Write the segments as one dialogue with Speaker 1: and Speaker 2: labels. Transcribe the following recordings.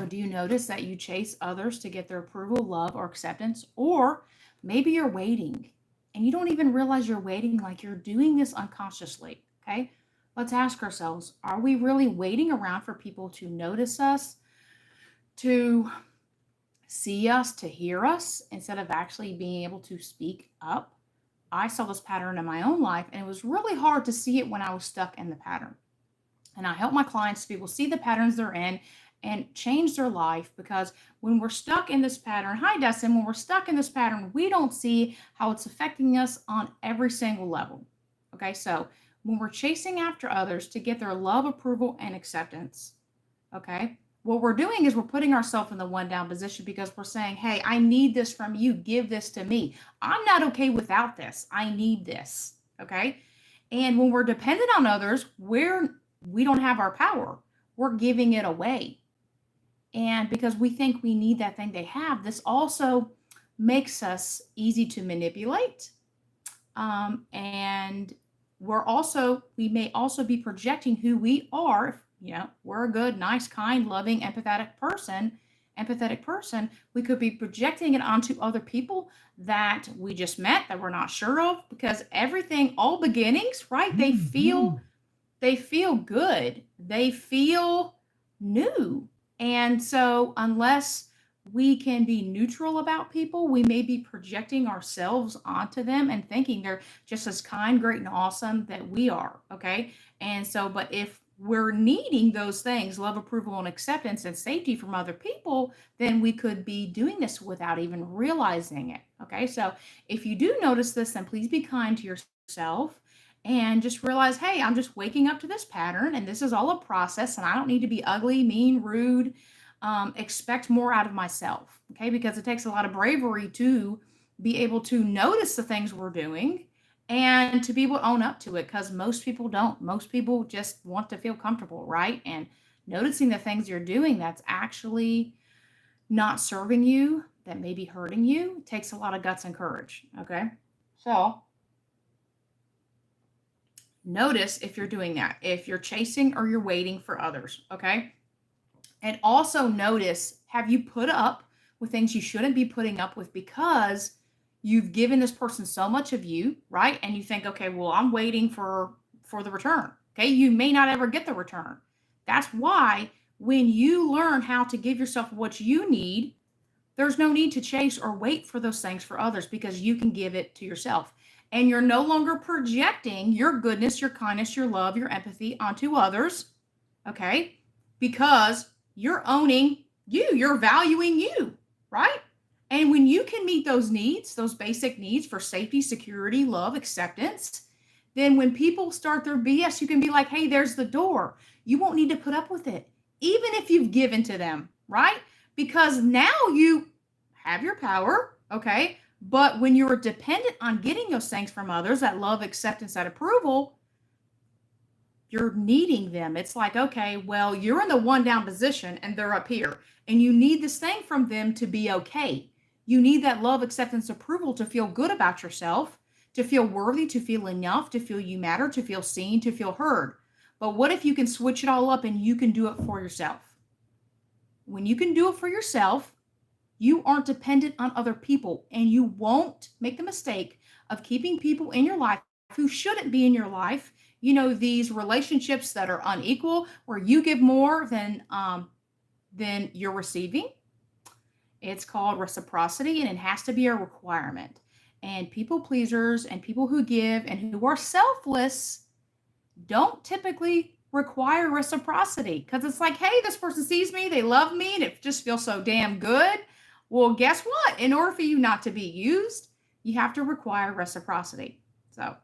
Speaker 1: So do you notice that you chase others to get their approval, love, or acceptance? Or maybe you're waiting and you don't even realize you're waiting, like you're doing this unconsciously. Okay. Let's ask ourselves, are we really waiting around for people to notice us, to see us, to hear us, instead of actually being able to speak up? I saw this pattern in my own life, and it was really hard to see it when I was stuck in the pattern. And I help my clients to be able to see the patterns they're in and change their life, because when we're stuck in this pattern, hi Dustin, when we're stuck in this pattern, we don't see how it's affecting us on every single level. Okay, so when we're chasing after others to get their love, approval, and acceptance, okay, what we're doing is we're putting ourselves in the one down position, because we're saying, hey, I need this from you. Give this to me. I'm not okay without this. I need this. Okay. And when we're dependent on others, we don't have our power. We're giving it away. And because we think we need that thing they have, this also makes us easy to manipulate. And we may also be projecting who we are. If, we're a good, nice, kind, loving, empathetic person, we could be projecting it onto other people that we just met, that we're not sure of, because everything, all beginnings, right? They feel good. They feel new. And so unless we can be neutral about people, we may be projecting ourselves onto them and thinking they're just as kind, great, and awesome that we are. Okay. And so, but if we're needing those things, love, approval, and acceptance and safety from other people, then we could be doing this without even realizing it. Okay. So if you do notice this, then please be kind to yourself and just realize, hey, I'm just waking up to this pattern, and this is all a process, and I don't need to be ugly, mean, rude. Expect more out of myself, okay? Because it takes a lot of bravery to be able to notice the things we're doing and to be able to own up to it, because most people don't. Most people just want to feel comfortable, right? And noticing the things you're doing that's actually not serving you, that may be hurting you, takes a lot of guts and courage, okay? So notice if you're doing that, if you're chasing or you're waiting for others, okay? And also notice, have you put up with things you shouldn't be putting up with because you've given this person so much of you, right? And you think, okay, well, I'm waiting for the return. Okay? You may not ever get the return. That's why when you learn how to give yourself what you need, there's no need to chase or wait for those things for others, because you can give it to yourself. And you're no longer projecting your goodness, your kindness, your love, your empathy onto others, okay? Because you're owning you, you're valuing you, right? And when you can meet those needs, those basic needs for safety, security, love, acceptance, then when people start their BS, you can be like, hey, there's the door. You won't need to put up with it, even if you've given to them, right? Because now you have your power, okay? But when you're dependent on getting those things from others, that love, acceptance, that approval, you're needing them. It's like, okay, well, you're in the one down position and they're up here, and you need this thing from them to be okay. You need that love, acceptance, approval to feel good about yourself, to feel worthy, to feel enough, to feel you matter, to feel seen, to feel heard. But what if you can switch it all up and you can do it for yourself? When you can do it for yourself, you aren't dependent on other people, and you won't make the mistake of keeping people in your life who shouldn't be in your life. These relationships that are unequal, where you give more than you're receiving. It's called reciprocity, and it has to be a requirement. And people pleasers and people who give and who are selfless don't typically require reciprocity, because it's like, hey, this person sees me, they love me, and it just feels so damn good. Well, guess what? In order for you not to be used, you have to require reciprocity. So,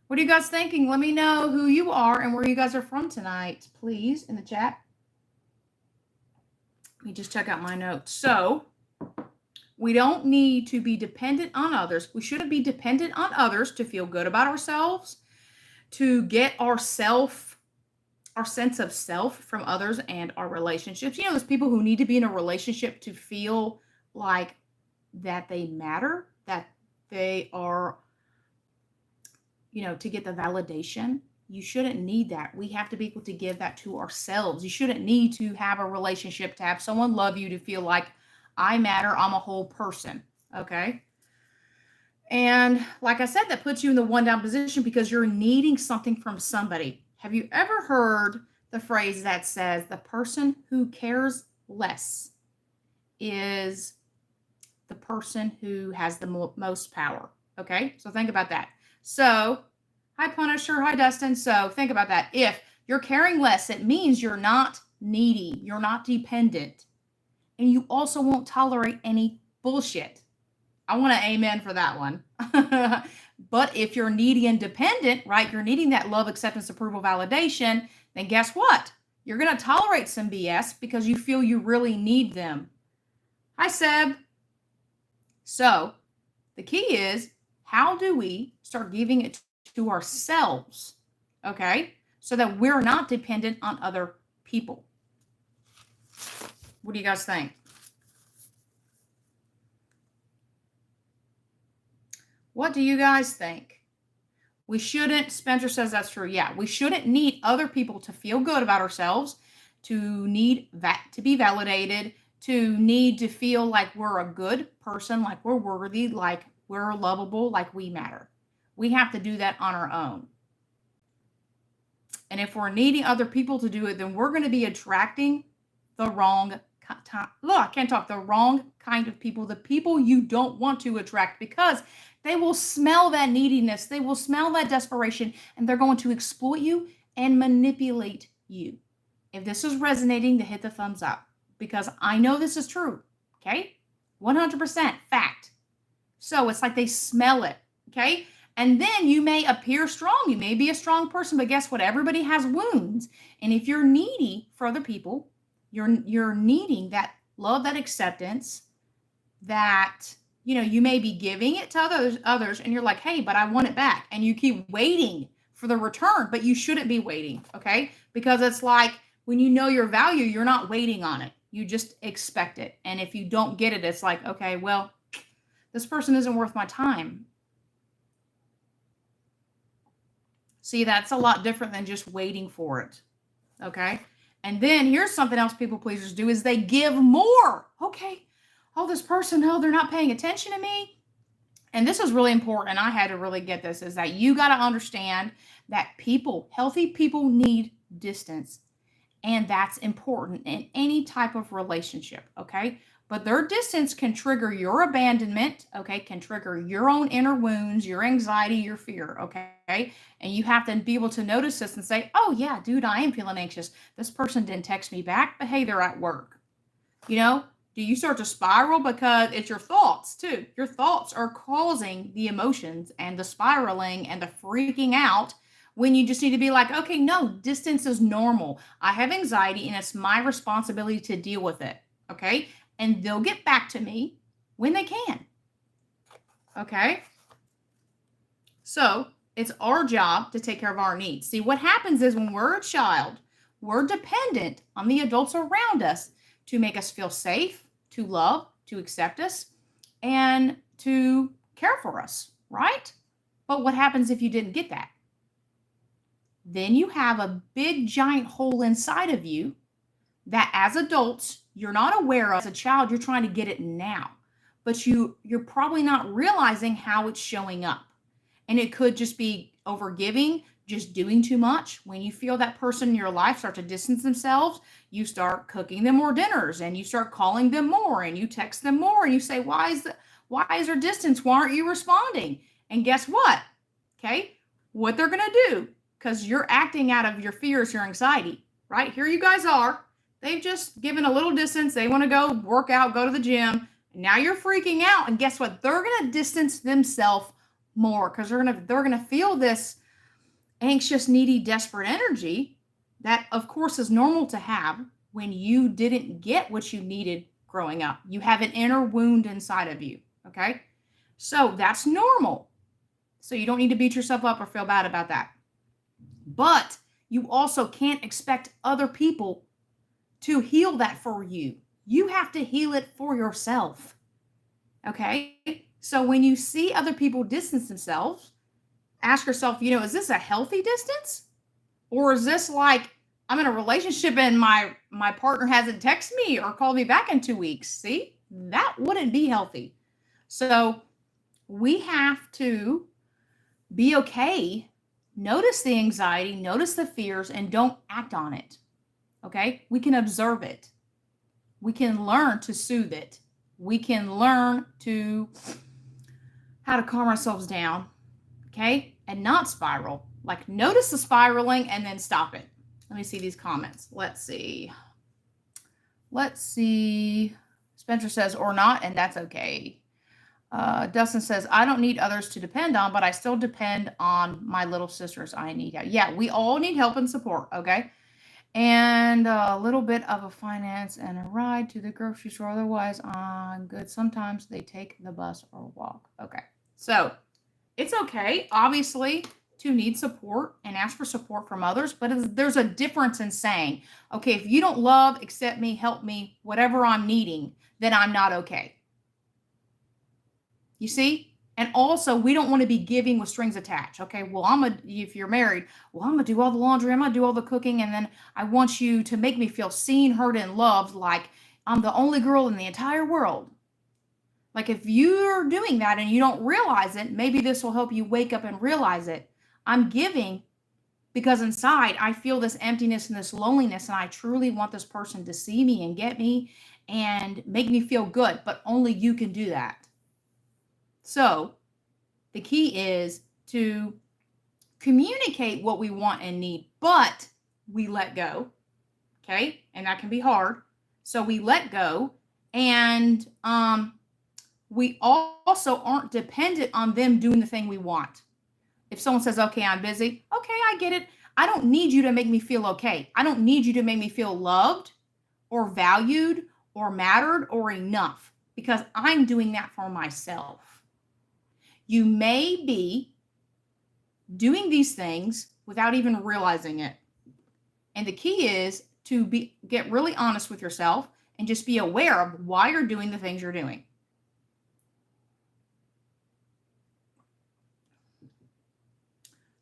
Speaker 1: what are you guys thinking? Let me know who you are and where you guys are from tonight, please, in the chat. Let me just check out my notes. So, we don't need to be dependent on others. We shouldn't be dependent on others to feel good about ourselves, to get our sense of self from others and our relationships. There's people who need to be in a relationship to feel like that they matter, that they are, to get the validation. You shouldn't need that. We have to be able to give that to ourselves. You shouldn't need to have a relationship to have someone love you to feel like I matter. I'm a whole person. Okay. And like I said, that puts you in the one down position because you're needing something from somebody. Have you ever heard the phrase that says the person who cares less is the person who has the most power? Okay. So think about that. So, hi, Punisher. Hi, Dustin. So think about that. If you're caring less, it means you're not needy, you're not dependent, and you also won't tolerate any bullshit. I want to amen for that one. But if you're needy and dependent, right, you're needing that love, acceptance, approval, validation, then guess what? You're going to tolerate some BS because you feel you really need them. Hi, Seb. So the key is, how do we start giving it to ourselves, okay, so that we're not dependent on other people? What do you guys think? What do you guys think? We shouldn't, Spencer says that's true. Yeah, we shouldn't need other people to feel good about ourselves, to need that to be validated, to need to feel like we're a good person, like we're worthy, like we're lovable, like we matter. We have to do that on our own. And if we're needing other people to do it, then we're going to be attracting the wrong I can't talk, the wrong kind of people, the people you don't want to attract, because they will smell that neediness, they will smell that desperation, and they're going to exploit you and manipulate you. If this is resonating, then hit the thumbs up, because I know this is true. Okay, 100% fact. So it's like they smell it. Okay, and then you may appear strong, you may be a strong person, but guess what? Everybody has wounds. And if you're needy for other people, you're needing that love, that acceptance, that, you know, you may be giving it to others, and you're like, hey, but I want it back, and you keep waiting for the return, but you shouldn't be waiting. Okay, because it's like, when you know your value, you're not waiting on it, you just expect it. And if you don't get it, it's like, okay, well, this person isn't worth my time. See, that's a lot different than just waiting for it. Okay. And then here's something else people pleasers do, is they give more. Okay. Oh, this person, oh, they're not paying attention to me. And this is really important, and I had to really get this, is that you got to understand that people, healthy people, need distance. And that's important in any type of relationship. Okay. But their distance can trigger your abandonment, okay, can trigger your own inner wounds, your anxiety, your fear, okay? And you have to be able to notice this and say, oh, yeah, dude, I am feeling anxious. This person didn't text me back, but hey, they're at work. You know, do you start to spiral? Because it's your thoughts, too. Your thoughts are causing the emotions and the spiraling and the freaking out, when you just need to be like, okay, no, distance is normal. I have anxiety, and it's my responsibility to deal with it, okay? And they'll get back to me when they can. Okay? So it's our job to take care of our needs. See, what happens is, when we're a child, we're dependent on the adults around us to make us feel safe, to love, to accept us, and to care for us, right? But what happens if you didn't get that? Then you have a big giant hole inside of you that, as adults, you're not aware of. As a child, you're trying to get it now, but you're probably not realizing how it's showing up. And it could just be overgiving, just doing too much. When you feel that person in your life start to distance themselves, you start cooking them more dinners, and you start calling them more, and you text them more, and you say, why is there distance? Why aren't you responding? And guess what? Okay, what they're going to do, because you're acting out of your fears, your anxiety, right? Here you guys are. They've just given a little distance. They want to go work out, go to the gym. Now you're freaking out. And guess what? They're going to distance themselves more, because they're going to feel this anxious, needy, desperate energy that, of course, is normal to have when you didn't get what you needed growing up. You have an inner wound inside of you. Okay. So that's normal. So you don't need to beat yourself up or feel bad about that. But you also can't expect other people to heal that for you. You have to heal it for yourself. Okay? So when you see other people distance themselves, ask yourself, is this a healthy distance? Or is this like I'm in a relationship and my partner hasn't texted me or called me back in 2 weeks? See, that wouldn't be healthy. So we have to be okay. Notice the anxiety, notice the fears, and don't act on it. Okay? We can observe it. We can learn to soothe it. We can learn to how to calm ourselves down. Okay? And not spiral. Like notice the spiraling and then stop it. Let me see these comments. Let's see. Spencer says, or not, and that's okay. Dustin says, I don't need others to depend on, but I still depend on my little sisters. I need help. Yeah, we all need help and support, okay? And a little bit of a finance and a ride to the grocery store. Otherwise, I'm good. Sometimes they take the bus or walk. Okay. So it's okay, obviously, to need support and ask for support from others, but there's a difference in saying, okay, if you don't love, accept me, help me, whatever I'm needing, then I'm not okay. You see? And also, we don't want to be giving with strings attached. Okay, well, if you're married, well, I'm gonna do all the laundry, I'm gonna do all the cooking, and then I want you to make me feel seen, heard, and loved, like I'm the only girl in the entire world. Like if you're doing that and you don't realize it, maybe this will help you wake up and realize it. I'm giving because inside I feel this emptiness and this loneliness, and I truly want this person to see me and get me and make me feel good, but only you can do that. So the key is to communicate what we want and need, but we let go. Okay. And that can be hard. So we let go, and we also aren't dependent on them doing the thing we want. If someone says, okay, I'm busy, okay, I get it. I don't need you to make me feel okay. I don't need you to make me feel loved or valued or mattered or enough, because I'm doing that for myself. You may be doing these things without even realizing it. And the key is to get really honest with yourself and just be aware of why you're doing the things you're doing.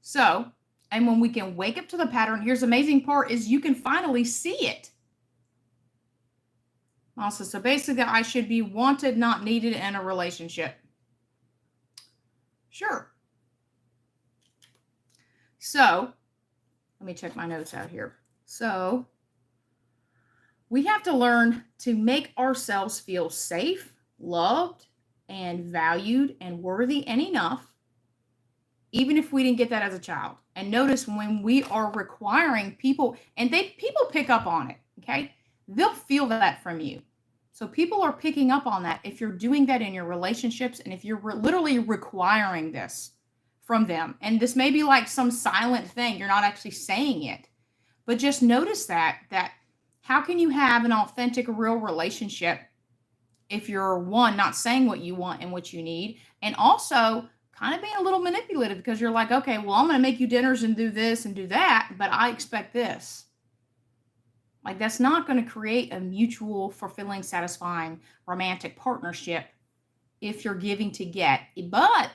Speaker 1: So, and when we can wake up to the pattern, here's the amazing part is you can finally see it. Also, so basically I should be wanted, not needed in a relationship. Sure. So, let me check my notes out here. So, we have to learn to make ourselves feel safe, loved, and valued and worthy and enough, even if we didn't get that as a child. And notice when we are requiring people, and people pick up on it, okay? They'll feel that from you. So people are picking up on that if you're doing that in your relationships, and if you're literally requiring this from them. And this may be like some silent thing. You're not actually saying it. But just notice that how can you have an authentic, real relationship if you're, one, not saying what you want and what you need, and also kind of being a little manipulative, because you're like, okay, well, I'm going to make you dinners and do this and do that, but I expect this. Like, that's not going to create a mutual, fulfilling, satisfying, romantic partnership if you're giving to get. But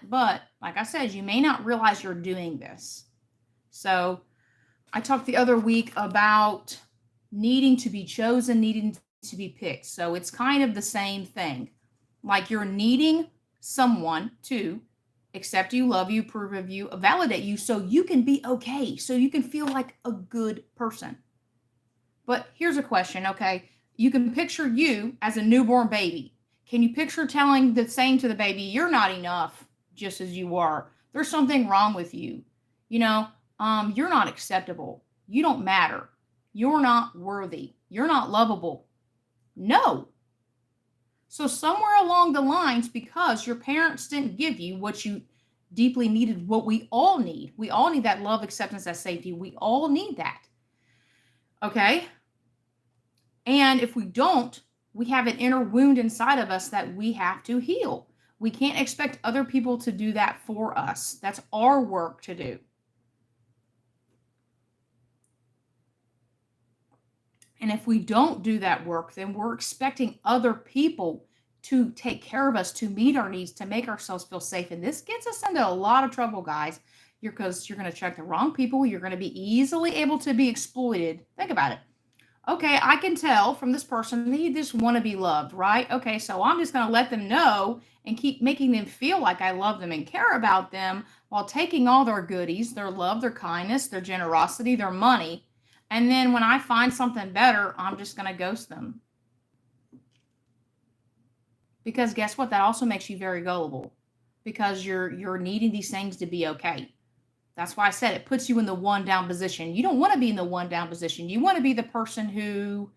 Speaker 1: like I said, you may not realize you're doing this. So I talked the other week about needing to be chosen, needing to be picked. So it's kind of the same thing. Like you're needing someone to accept you, love you, approve of you, validate you, so you can be okay, so you can feel like a good person. But here's a question, okay? You can picture you as a newborn baby. Can you picture telling the same to the baby, you're not enough just as you are. There's something wrong with you. You're not acceptable. You don't matter. You're not worthy. You're not lovable. No. So somewhere along the lines, because your parents didn't give you what you deeply needed, what we all need. We all need that love, acceptance, that safety. We all need that. Okay? And if we don't, we have an inner wound inside of us that we have to heal. We can't expect other people to do that for us. That's our work to do. And if we don't do that work, then we're expecting other people to take care of us, to meet our needs, to make ourselves feel safe. And this gets us into a lot of trouble, guys. because you're going to check the wrong people. You're going to be easily able to be exploited. Think about it. Okay, I can tell from this person they just want to be loved, right? Okay, so I'm just going to let them know and keep making them feel like I love them and care about them while taking all their goodies, their love, their kindness, their generosity, their money. And then when I find something better, I'm just going to ghost them. Because guess what? That also makes you very gullible because you're needing these things to be okay. That's why I said it puts you in the one down position. You don't want to be in the one down position. You want to be the person who,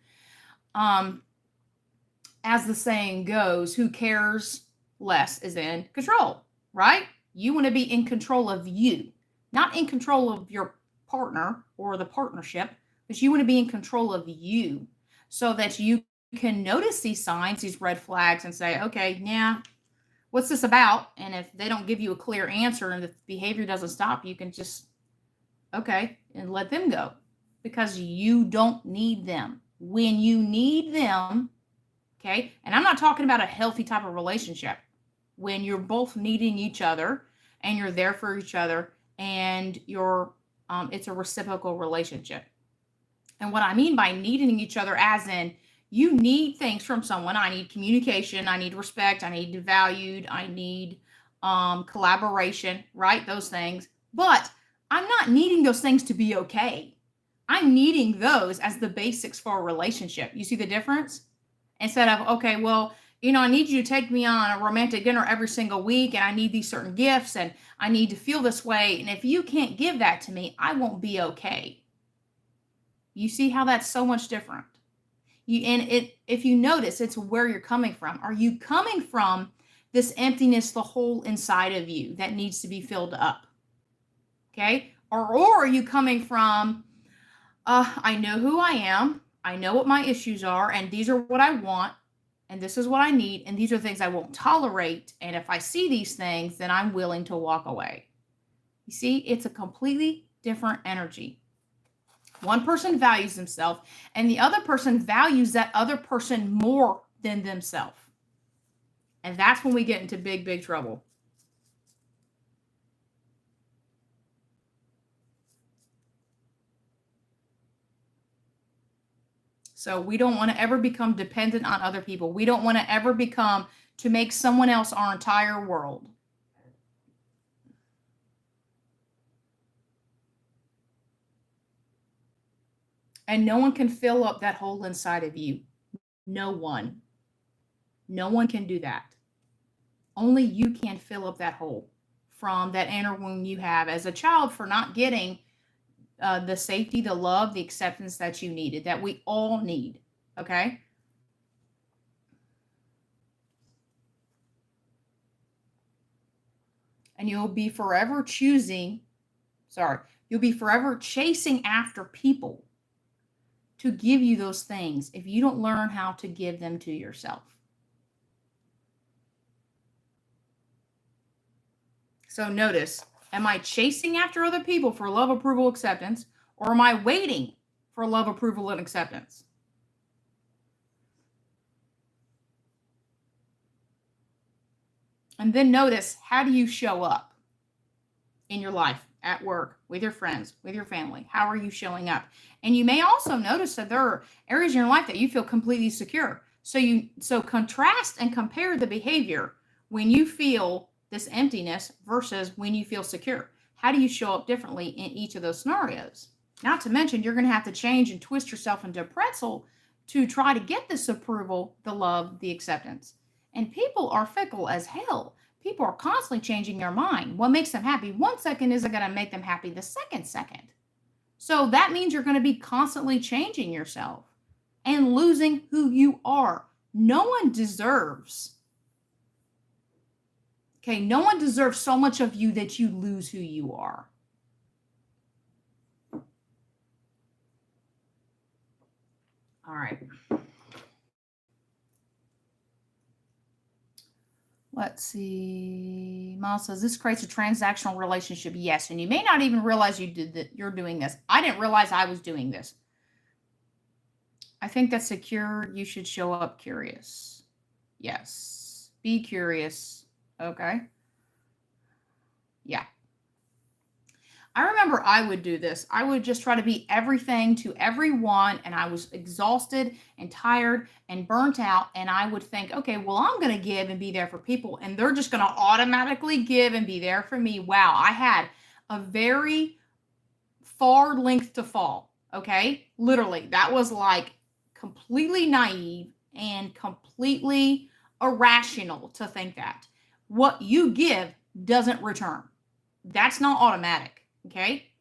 Speaker 1: as the saying goes, who cares less is in control, right? You want to be in control of you, not in control of your partner or the partnership, but you want to be in control of you so that you can notice these signs, these red flags, and say, okay, yeah, what's this about? And if they don't give you a clear answer and the behavior doesn't stop, you can just, okay, and let them go because you don't need them. When you need them, okay, and I'm not talking about a healthy type of relationship, when you're both needing each other and you're there for each other and it's a reciprocal relationship. And what I mean by needing each other, as in you need things from someone. I need communication. I need respect. I need to be valued. I need collaboration, right? Those things. But I'm not needing those things to be okay. I'm needing those as the basics for a relationship. You see the difference? Instead of, okay, well, I need you to take me on a romantic dinner every single week, and I need these certain gifts, and I need to feel this way. And if you can't give that to me, I won't be okay. You see how that's so much different? If you notice, it's where you're coming from. Are you coming from this emptiness, the hole inside of you that needs to be filled up? Okay? Or are you coming from, I know who I am, I know what my issues are, and these are what I want, and this is what I need, and these are things I won't tolerate, and if I see these things, then I'm willing to walk away. You see, it's a completely different energy. One person values themselves, and the other person values that other person more than themselves. And that's when we get into big, big trouble. So we don't want to ever become dependent on other people. We don't want to ever become to make someone else our entire world. And no one can fill up that hole inside of you. No one. No one can do that. Only you can fill up that hole from that inner wound you have as a child for not getting the safety, the love, the acceptance that you needed, that we all need. Okay? And you'll be forever you'll be forever chasing after people to give you those things if you don't learn how to give them to yourself. So notice, am I chasing after other people for love, approval, acceptance, or am I waiting for love, approval, and acceptance? And then notice, how do you show up in your life, at work, with your friends, with your family? How are you showing up? And you may also notice that there are areas in your life that you feel completely secure. So contrast and compare the behavior when you feel this emptiness versus when you feel secure. How do you show up differently in each of those scenarios? Not to mention, you're going to have to change and twist yourself into a pretzel to try to get this approval, the love, the acceptance. And people are fickle as hell. People are constantly changing their mind. What makes them happy 1 second isn't going to make them happy the second. So that means you're going to be constantly changing yourself and losing who you are. No one deserves so much of you that you lose who you are. All right. Let's see. Miles says this creates a transactional relationship. Yes, and you may not even realize you're doing this. I didn't realize I was doing this. I think that's secure. You should show up curious. Yes. Be curious. Okay. Yeah. I remember I would do this. I would just try to be everything to everyone, and I was exhausted and tired and burnt out. And I would think, okay, well, I'm going to give and be there for people, and they're just going to automatically give and be there for me. Wow, I had a very far length to fall. Okay, literally, that was like completely naive and completely irrational to think that what you give doesn't return. That's not automatic. Okay,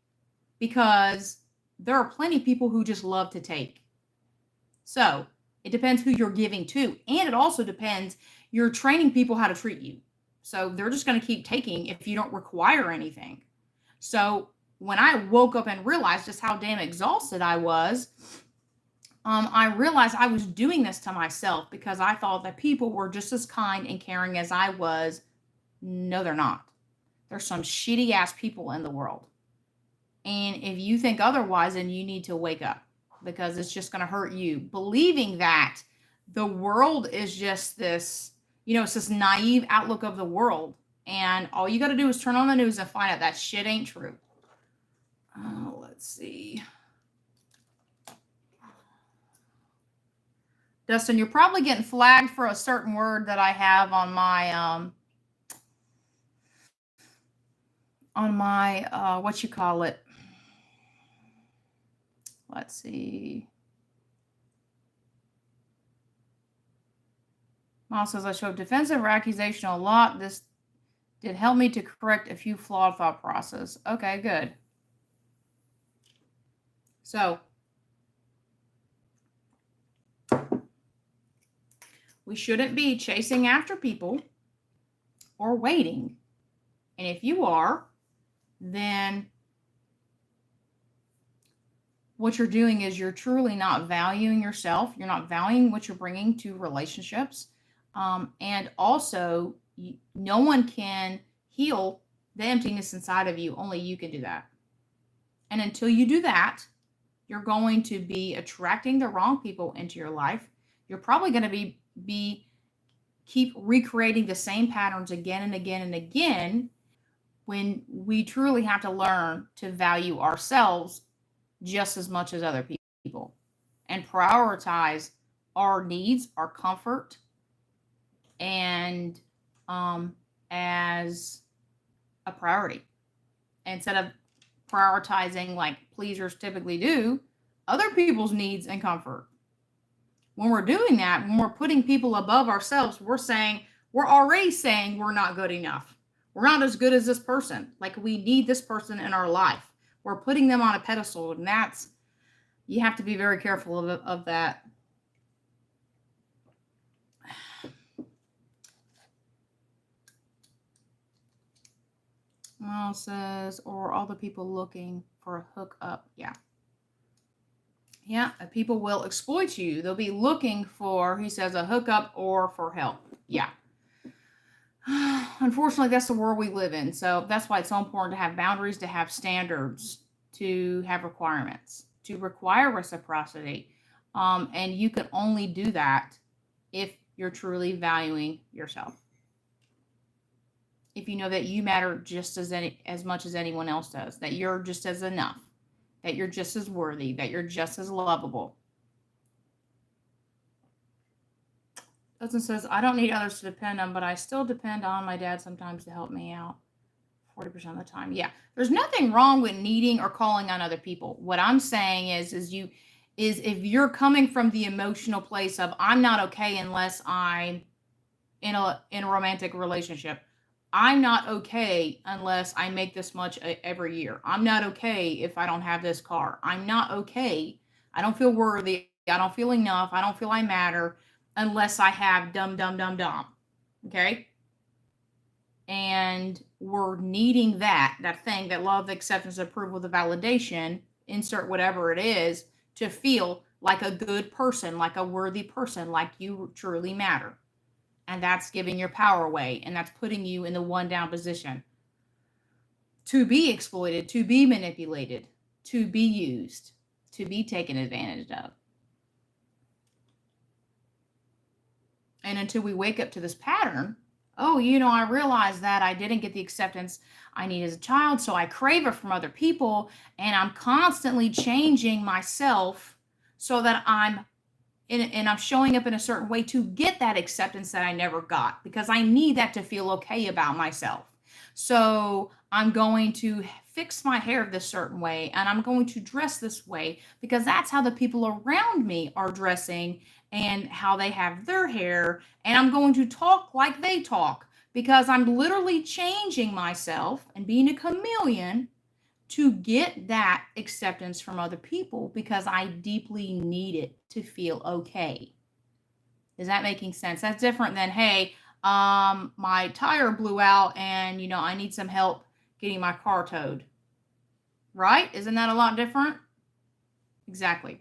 Speaker 1: because there are plenty of people who just love to take. So it depends who you're giving to, and it also depends, you're training people how to treat you. So they're just going to keep taking if you don't require anything. So when I woke up and realized just how damn exhausted I was, I realized I was doing this to myself because I thought that people were just as kind and caring as I was. No, they're not. There's some shitty ass people in the world. And if you think otherwise, then you need to wake up, because it's just going to hurt you. Believing that the world is just this, it's this naive outlook of the world. And all you got to do is turn on the news and find out that shit ain't true. Let's see. Dustin, you're probably getting flagged for a certain word that I have on my what you call it. Let's see. Miles says, I showed defensive or accusational a lot. This did help me to correct a few flawed thought process. Okay, good. So, we shouldn't be chasing after people or waiting. And if you are, then what you're doing is you're truly not valuing yourself. You're not valuing what you're bringing to relationships. And also, no one can heal the emptiness inside of you. Only you can do that. And until you do that, you're going to be attracting the wrong people into your life. You're probably going to keep recreating the same patterns again and again and again, when we truly have to learn to value ourselves just as much as other people and prioritize our needs, our comfort, and as a priority, instead of prioritizing, like pleasers typically do, other people's needs and comfort. When we're doing that, when we're putting people above ourselves, we're already saying we're not good enough. We're not as good as this person. Like, we need this person in our life. We're putting them on a pedestal, and you have to be very careful of that. Well, says, or all the people looking for a hookup. Yeah. Yeah, people will exploit you. They'll be looking for, he says, a hookup or for help. Yeah. Unfortunately, that's the world we live in. So that's why it's so important to have boundaries, to have standards, to have requirements, to require reciprocity. And you can only do that if you're truly valuing yourself. If you know that you matter just as much as anyone else does, that you're just as enough, that you're just as worthy, that you're just as lovable. Dustin says, I don't need others to depend on, but I still depend on my dad sometimes to help me out 40% of the time. Yeah, there's nothing wrong with needing or calling on other people. What I'm saying is if you're coming from the emotional place of, I'm not okay unless I'm in a romantic relationship. I'm not okay unless I make this much every year. I'm not okay if I don't have this car. I'm not okay. I don't feel worthy. I don't feel enough. I don't feel I matter unless I have dum. Okay? And we're needing that thing, that love, acceptance, approval, the validation, insert whatever it is, to feel like a good person, like a worthy person, like you truly matter. And that's giving your power away, and that's putting you in the one down position to be exploited, to be manipulated, to be used, to be taken advantage of. And until we wake up to this pattern, Oh, I realized that I didn't get the acceptance I need as a child, so I crave it from other people, and I'm constantly changing myself so that I'm showing up in a certain way to get that acceptance that I never got because I need that to feel okay about myself. So I'm going to fix my hair this certain way and I'm going to dress this way because that's how the people around me are dressing and how they have their hair. And I'm going to talk like they talk because I'm literally changing myself and being a chameleon to get that acceptance from other people because I deeply need it to feel okay. Is that making sense? That's different than, hey, my tire blew out and I need some help getting my car towed. Right? Isn't that a lot different? Exactly.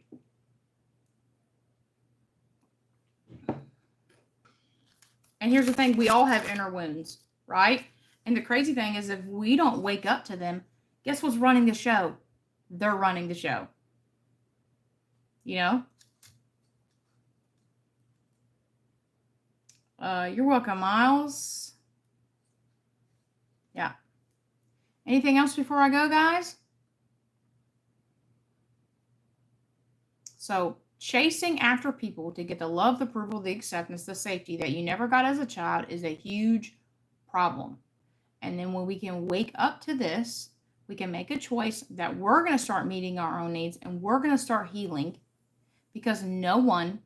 Speaker 1: And here's the thing, we all have inner wounds, right? And the crazy thing is if we don't wake up to them, guess what's running the show? They're running the show. You know? You're welcome, Miles. Yeah. Anything else before I go, guys? So, chasing after people to get the love, the approval, the acceptance, the safety that you never got as a child is a huge problem. And then when we can wake up to this, we can make a choice that we're going to start meeting our own needs and we're going to start healing because no one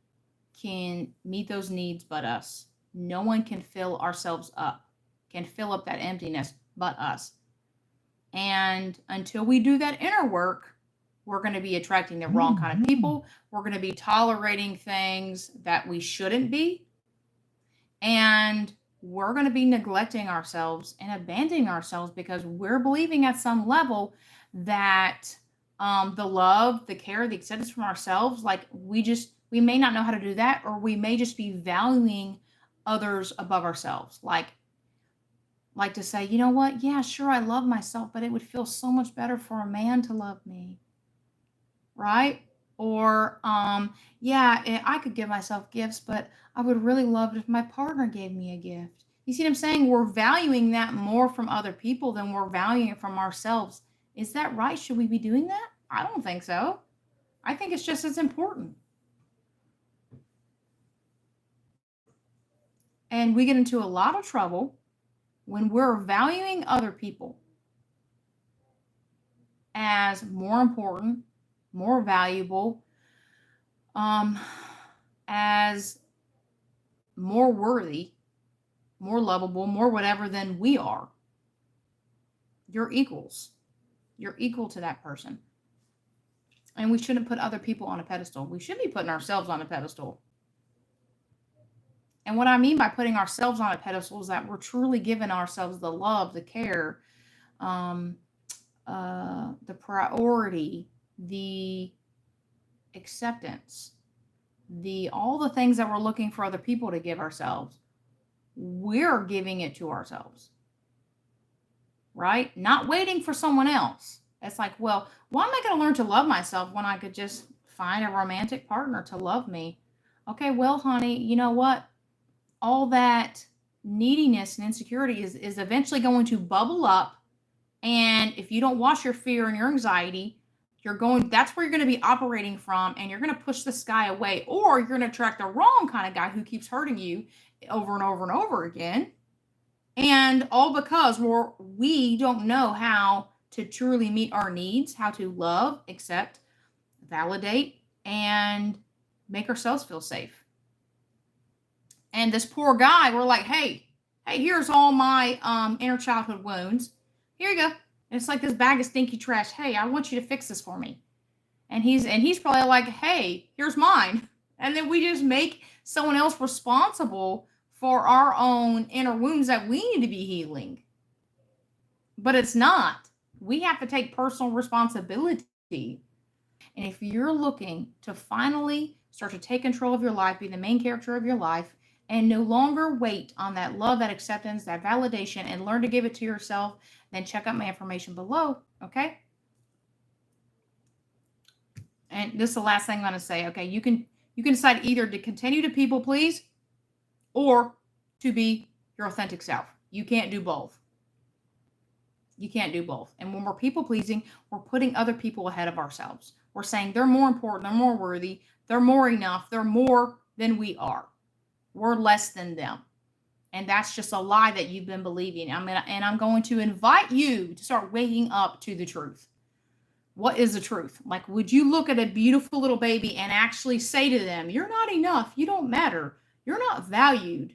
Speaker 1: can meet those needs but us. No one can fill ourselves up, can fill up that emptiness but us. And until we do that inner work, we're going to be attracting the wrong kind of people. We're going to be tolerating things that we shouldn't be. And we're going to be neglecting ourselves and abandoning ourselves because we're believing at some level that the love, the care, the acceptance from ourselves, like we may not know how to do that, or we may just be valuing others above ourselves. Like to say, you know what? Yeah, sure, I love myself, but it would feel so much better for a man to love me. Right? Or, yeah, I could give myself gifts, but I would really love it if my partner gave me a gift. You see what I'm saying? We're valuing that more from other people than we're valuing it from ourselves. Is that right? Should we be doing that? I don't think so. I think it's just as important. And we get into a lot of trouble when we're valuing other people as more important, more valuable, as more worthy, more lovable, more whatever than we are. You're equals. You're equal to that person. And we shouldn't put other people on a pedestal. We should be putting ourselves on a pedestal. And what I mean by putting ourselves on a pedestal is that we're truly giving ourselves the love, the care, um, the priority, the acceptance, the all the things that we're looking for other people to give ourselves. We're giving it to ourselves, right? Not waiting for someone else. It's like, well, why am I going to learn to love myself when I could just find a romantic partner to love me? Okay, well, honey, you know what? All that neediness and insecurity is eventually going to bubble up. And if you don't wash your fear and your anxiety, that's where you're going to be operating from, and you're going to push this guy away, or you're going to attract the wrong kind of guy who keeps hurting you over and over and over again. And all because we don't know how to truly meet our needs, how to love, accept, validate, and make ourselves feel safe. And this poor guy, we're like, hey, here's all my inner childhood wounds. Here you go. And it's like this bag of stinky trash. Hey, I want you to fix this for me. And he's probably like, hey, here's mine. And then we just make someone else responsible for our own inner wounds that we need to be healing. But it's not. We have to take personal responsibility. And if you're looking to finally start to take control of your life, be the main character of your life, and no longer wait on that love, that acceptance, that validation, and learn to give it to yourself, then check out my information below, okay? And this is the last thing I'm going to say, okay? You can decide either to continue to people please or to be your authentic self. You can't do both. You can't do both. And when we're people pleasing, we're putting other people ahead of ourselves. We're saying they're more important, they're more worthy, they're more enough, they're more than we are. We're less than them. And that's just a lie that you've been believing. I'm going to invite you to start waking up to the truth. What is the truth? Like, would you look at a beautiful little baby and actually say to them, you're not enough, you don't matter, you're not valued,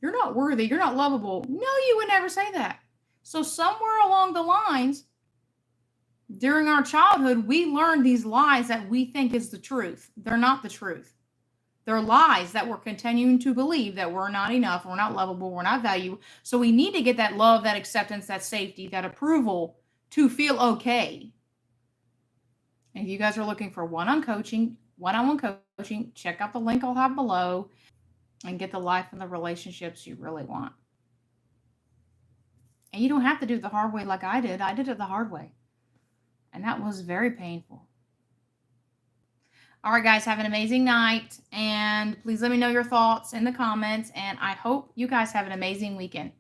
Speaker 1: you're not worthy, you're not lovable? No, you would never say that. So somewhere along the lines, during our childhood, we learned these lies that we think is the truth. They're not the truth. They're lies that we're continuing to believe, that we're not enough, we're not lovable, we're not valued. So we need to get that love, that acceptance, that safety, that approval to feel okay. And if you guys are looking for one-on-one coaching, check out the link I'll have below and get the life and the relationships you really want. And you don't have to do it the hard way like I did. I did it the hard way. And that was very painful. All right, guys, have an amazing night. And please let me know your thoughts in the comments. And I hope you guys have an amazing weekend.